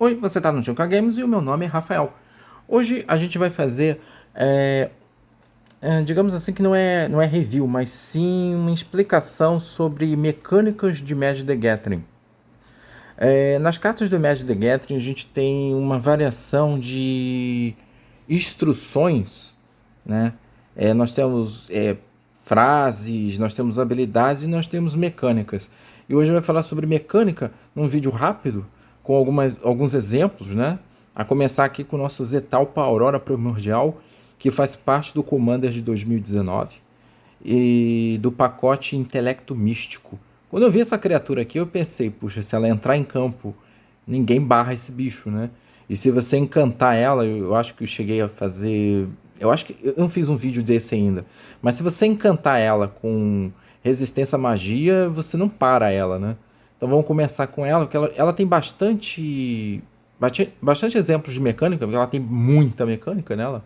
Oi, você está no Junca Games e o meu nome é Rafael. Hoje a gente vai fazer, digamos assim, que não é review, mas sim uma explicação sobre mecânicas de Magic the Gathering. Nas cartas do Magic the Gathering a gente tem uma variação de instruções, né? Nós temos frases, nós temos habilidades e nós temos mecânicas. E hoje eu vou falar sobre mecânica num vídeo rápido, com alguns exemplos, né? A começar aqui com o nosso Zetalpa Aurora Primordial, que faz parte do Commander de 2019 e do pacote Intelecto Místico. Quando eu vi essa criatura aqui, eu pensei, puxa, se ela entrar em campo, ninguém barra esse bicho, né? E se você encantar ela, eu acho que eu cheguei a fazer. Eu acho que eu não fiz um vídeo desse ainda. Mas se você encantar ela com resistência à magia, você não para ela, né? Então vamos começar com ela, porque ela tem bastante exemplos de mecânica, porque ela tem muita mecânica nela.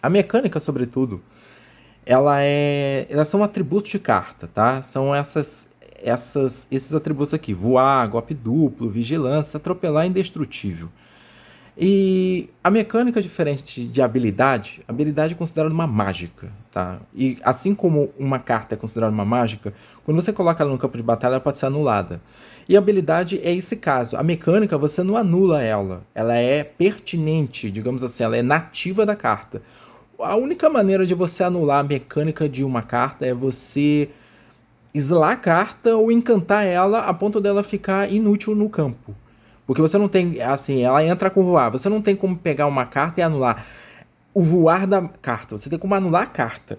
A mecânica, sobretudo, elas são atributos de carta, tá? São esses atributos aqui: voar, golpe duplo, vigilância, atropelar e indestrutível. E a mecânica diferente de habilidade é considerada uma mágica, tá? E assim como uma carta é considerada uma mágica, quando você coloca ela no campo de batalha, ela pode ser anulada. E a habilidade é esse caso. A mecânica, você não anula ela. Ela é pertinente, digamos assim, ela é nativa da carta. A única maneira de você anular a mecânica de uma carta é você islar a carta ou encantar ela a ponto dela ficar inútil no campo. Porque você não tem, assim, ela entra com voar. Você não tem como pegar uma carta e anular o voar da carta. Você tem como anular a carta,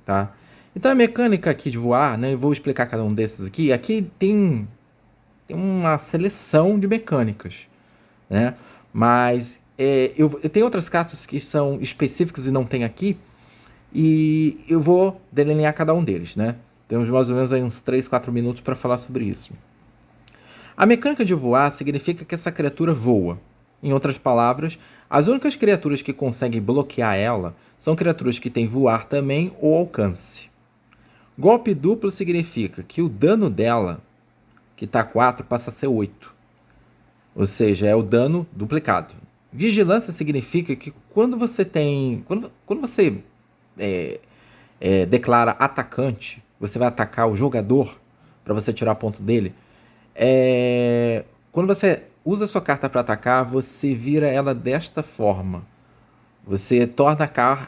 tá? Então a mecânica aqui de voar, né? Eu vou explicar cada um desses aqui. Aqui tem uma seleção de mecânicas, né? Mas eu tenho outras cartas que são específicas e não tem aqui. E eu vou delinear cada um deles, né? Temos mais ou menos aí uns 3, 4 minutos para falar sobre isso. A mecânica de voar significa que essa criatura voa. Em outras palavras, as únicas criaturas que conseguem bloquear ela são criaturas que têm voar também ou alcance. Golpe duplo significa que o dano dela, que está 4, passa a ser 8. Ou seja, é o dano duplicado. Vigilância significa que quando você tem. Quando você declara atacante, você vai atacar o jogador para você tirar ponto dele. Quando você usa sua carta para atacar, você vira ela desta forma. Você torna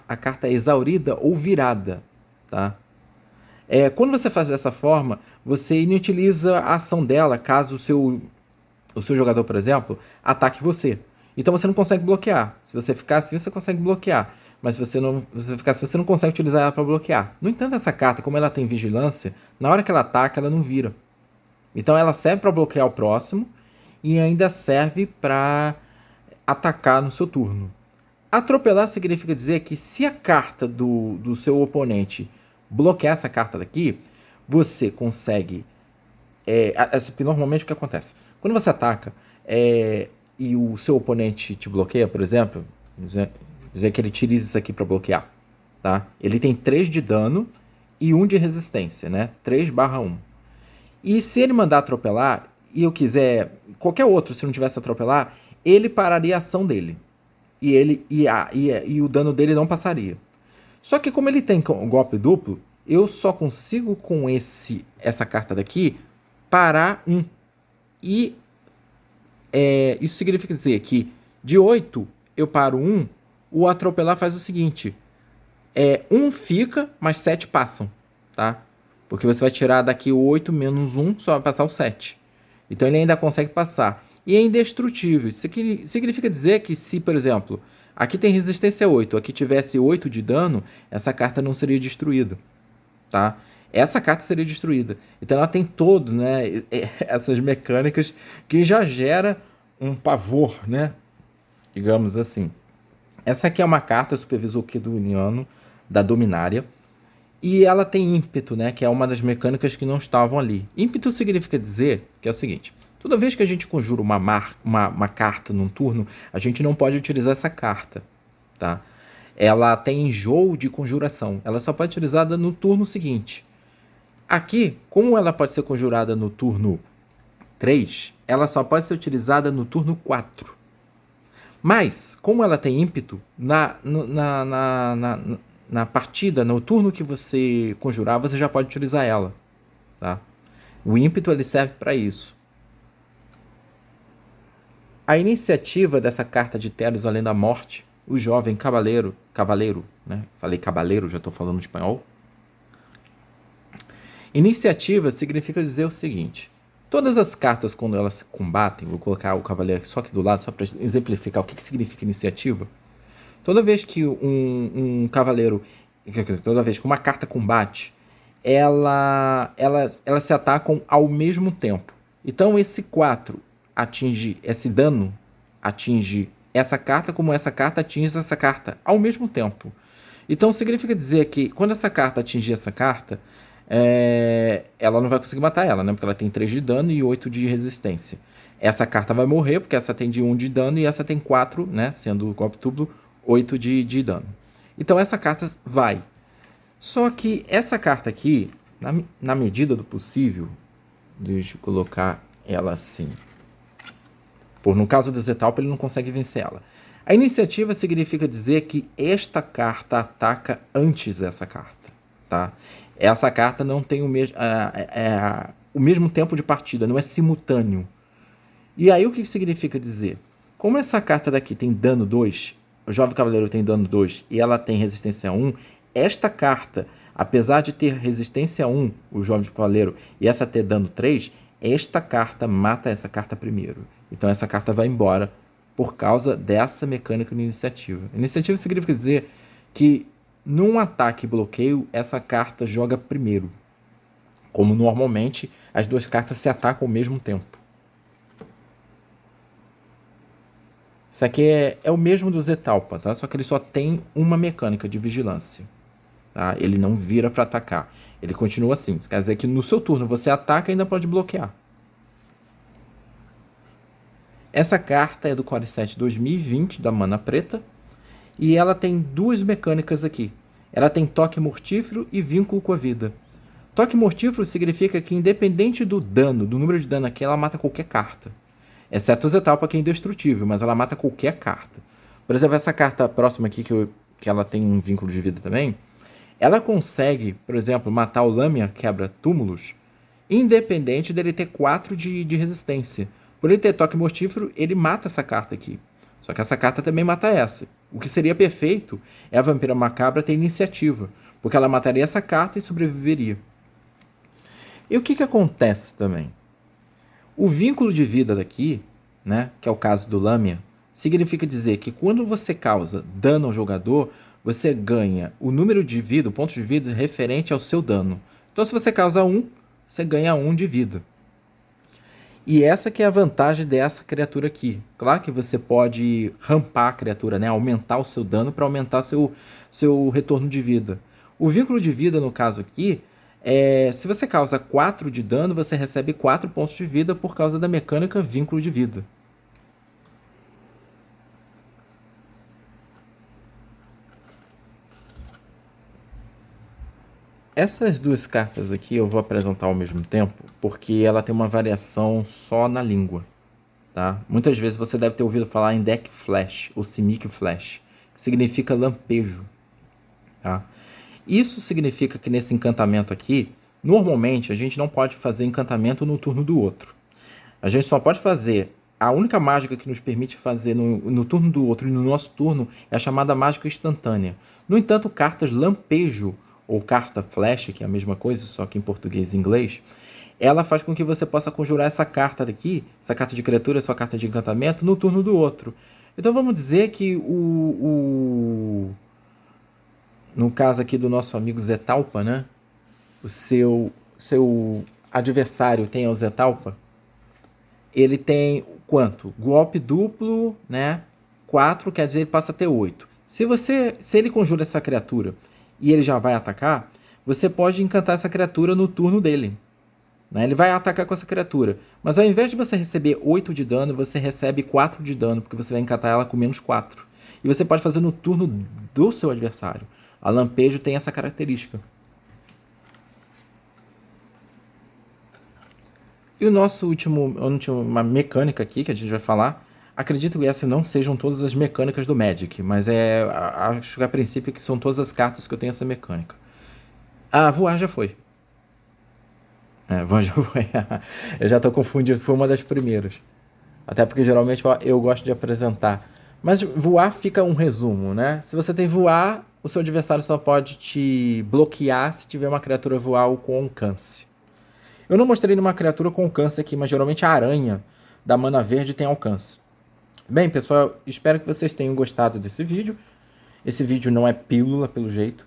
a carta exaurida ou virada, tá? Quando você faz dessa forma, você inutiliza a ação dela caso o seu jogador, por exemplo, ataque você. Então você não consegue bloquear. Se você ficar assim, você consegue bloquear. Mas se você ficar assim, você não consegue utilizar ela para bloquear. No entanto, essa carta, como ela tem vigilância, na hora que ela ataca, ela não vira. Então ela serve para bloquear o próximo e ainda serve para atacar no seu turno. Atropelar significa dizer que se a carta do seu oponente bloquear essa carta daqui, você consegue. Normalmente o que acontece? Quando você ataca e o seu oponente te bloqueia, por exemplo, dizer que ele utiliza isso aqui para bloquear. Tá? Ele tem 3 de dano e 1 de resistência, né? 3/1. E se ele mandar atropelar, e eu quiser, qualquer outro, se não tivesse atropelar, ele pararia a ação dele. E o dano dele não passaria. Só que como ele tem um golpe duplo, eu só consigo com essa carta daqui parar um. E isso significa dizer que de 8 eu paro um, o atropelar faz o seguinte: um fica, mas 7 passam, tá? Porque você vai tirar daqui o 8 menos 1, só vai passar o 7. Então ele ainda consegue passar. E é indestrutível. Isso significa dizer que se, por exemplo, aqui tem resistência 8, aqui tivesse 8 de dano, essa carta não seria destruída, tá? Essa carta seria destruída. Então ela tem todo, né, essas mecânicas que já gera um pavor, né? Digamos assim. Essa aqui é uma carta Supervisor Keduniano da Dominária. E ela tem ímpeto, né? Que é uma das mecânicas que não estavam ali. Ímpeto significa dizer que é o seguinte: toda vez que a gente conjura uma carta num turno, a gente não pode utilizar essa carta, tá? Ela tem enjoo de conjuração. Ela só pode ser utilizada no turno seguinte. Aqui, como ela pode ser conjurada no turno 3, ela só pode ser utilizada no turno 4. Mas, como ela tem ímpeto, na partida, no turno que você conjurar, você já pode utilizar ela. Tá? O ímpeto ele serve para isso. A iniciativa dessa carta de Telos Além da Morte, o jovem cavaleiro, né? Falei cavaleiro, já estou falando espanhol. Iniciativa significa dizer o seguinte: todas as cartas, quando elas se combatem, vou colocar o cavaleiro só aqui do lado, só para exemplificar o que significa iniciativa. Toda vez que um cavaleiro, toda vez que uma carta combate, elas se atacam ao mesmo tempo. Então esse 4 atinge, esse dano atinge essa carta, como essa carta atinge essa carta ao mesmo tempo. Então significa dizer que quando essa carta atingir essa carta, ela não vai conseguir matar ela, né? Porque ela tem 3 de dano e 8 de resistência. Essa carta vai morrer, porque essa tem de 1 de dano e essa tem 4, né? Sendo o golpe duplo, 8 de dano. Então essa carta vai. Só que essa carta aqui, na medida do possível, deixa eu colocar ela assim. No caso do Zetalpa, ele não consegue vencer ela. A iniciativa significa dizer que esta carta ataca antes dessa carta. Tá? Essa carta não tem o mesmo tempo de partida, não é simultâneo. E aí o que significa dizer? Como essa carta daqui tem dano 2, o Jovem Cavaleiro tem dano 2 e ela tem resistência 1, esta carta, apesar de ter resistência 1, o Jovem Cavaleiro, e essa ter dano 3, esta carta mata essa carta primeiro. Então essa carta vai embora por causa dessa mecânica de iniciativa. Iniciativa significa dizer que num ataque e bloqueio, essa carta joga primeiro. Como normalmente as duas cartas se atacam ao mesmo tempo. Isso aqui é o mesmo do Zetalpa, tá? Só que ele só tem uma mecânica de vigilância. Tá? Ele não vira para atacar. Ele continua assim. Isso quer dizer que no seu turno você ataca e ainda pode bloquear. Essa carta é do Core Set 2020, da Mana Preta. E ela tem duas mecânicas aqui. Ela tem toque mortífero e vínculo com a vida. Toque mortífero significa que, independente do dano, do número de dano aqui, ela mata qualquer carta. Exceto o Zetalpa, que é indestrutível, mas ela mata qualquer carta. Por exemplo, essa carta próxima aqui, que ela tem um vínculo de vida também, ela consegue, por exemplo, matar o Lâmina Quebra-Túmulos, independente dele ter 4 de resistência. Por ele ter toque mortífero, ele mata essa carta aqui. Só que essa carta também mata essa. O que seria perfeito é a Vampira Macabra ter iniciativa, porque ela mataria essa carta e sobreviveria. E o que acontece também? O vínculo de vida daqui, né, que é o caso do Lâmina, significa dizer que quando você causa dano ao jogador, você ganha o número de vida, o ponto de vida referente ao seu dano. Então se você causa 1, você ganha 1 de vida. E essa que é a vantagem dessa criatura aqui. Claro que você pode rampar a criatura, né? Aumentar o seu dano para aumentar seu retorno de vida. O vínculo de vida, no caso aqui, se você causa 4 de dano, você recebe 4 pontos de vida por causa da mecânica vínculo de vida. Essas duas cartas aqui eu vou apresentar ao mesmo tempo, porque ela tem uma variação só na língua. Tá? Muitas vezes você deve ter ouvido falar em Deck Flash, ou Simic Flash, que significa lampejo. Tá? Isso significa que nesse encantamento aqui, normalmente a gente não pode fazer encantamento no turno do outro. A gente só pode fazer, a única mágica que nos permite fazer no turno do outro e no nosso turno é a chamada mágica instantânea. No entanto, cartas lampejo, ou carta flash, que é a mesma coisa, só que em português e inglês, ela faz com que você possa conjurar essa carta daqui, essa carta de criatura, essa carta de encantamento, no turno do outro. Então vamos dizer que no caso aqui do nosso amigo Zetalpa, né? O seu adversário tem o Zetalpa, ele tem quanto? Golpe duplo, né? 4, quer dizer, ele passa a ter 8. Se ele conjura essa criatura e ele já vai atacar, você pode encantar essa criatura no turno dele. Né? Ele vai atacar com essa criatura. Mas ao invés de você receber 8 de dano, você recebe 4 de dano, porque você vai encantar ela com menos 4. E você pode fazer no turno do seu adversário. A lampejo tem essa característica. E o nosso última mecânica aqui que a gente vai falar, acredito que essas não sejam todas as mecânicas do Magic, mas acho que a princípio que são todas as cartas que eu tenho essa mecânica. Ah, voar já foi. Voar já foi. Eu já tô confundindo, foi uma das primeiras. Até porque geralmente eu gosto de apresentar. Mas voar fica um resumo, né? Se você tem voar, o seu adversário só pode te bloquear se tiver uma criatura voar ou com alcance. Eu não mostrei nenhuma criatura com alcance aqui, mas geralmente a aranha da mana verde tem alcance. Bem, pessoal, espero que vocês tenham gostado desse vídeo. Esse vídeo não é pílula, pelo jeito.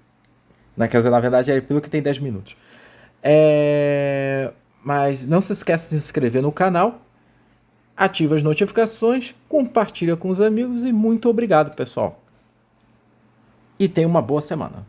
Quer dizer, na verdade é pílula que tem 10 minutos. Mas não se esqueça de se inscrever no canal, ativa as notificações, compartilha com os amigos e muito obrigado, pessoal. E tenha uma boa semana.